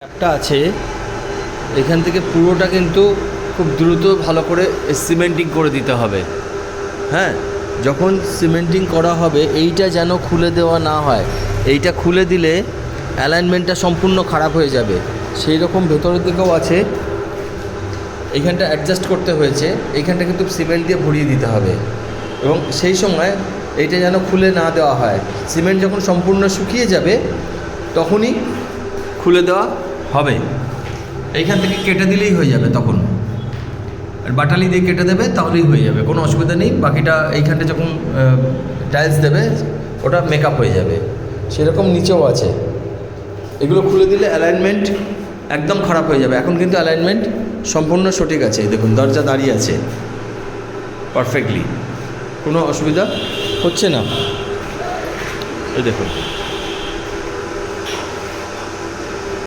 একটা আছে এখান থেকে পুরোটা কিন্তু খুব দ্রুত ভালো করে সিমেন্টিং করে দিতে হবে। হ্যাঁ, যখন সিমেন্টিং করা হবে এইটা যেন খুলে দেওয়া না হয়। এইটা খুলে দিলে অ্যালাইনমেন্টটা সম্পূর্ণ খারাপ হয়ে যাবে। সেই রকম ভেতরের দিকেও আছে, এইখানটা অ্যাডজাস্ট করতে হয়েছে, এইখানটা কিন্তু সিমেন্ট দিয়ে ভরিয়ে দিতে হবে এবং সেই সময় এইটা যেন খুলে না দেওয়া হয়। সিমেন্ট যখন সম্পূর্ণ শুকিয়ে যাবে তখনই খুলে দেওয়া হবে। এইখান থেকে কেটে দিলেই হয়ে যাবে, তখন আর বাটালি দিয়ে কেটে দেবে তাহলেই হয়ে যাবে, কোনো অসুবিধা নেই। বাকিটা এইখানটা যখন টাইলস দেবে ওটা মেকআপ হয়ে যাবে। সেরকম নিচেও আছে, এগুলো খুলে দিলে অ্যালাইনমেন্ট একদম খারাপ হয়ে যাবে। এখন কিন্তু অ্যালাইনমেন্ট সম্পূর্ণ সঠিক আছে, দেখুন দরজা দাঁড়িয়ে আছে পারফেক্টলি, কোনো অসুবিধা হচ্ছে না। এই দেখুন।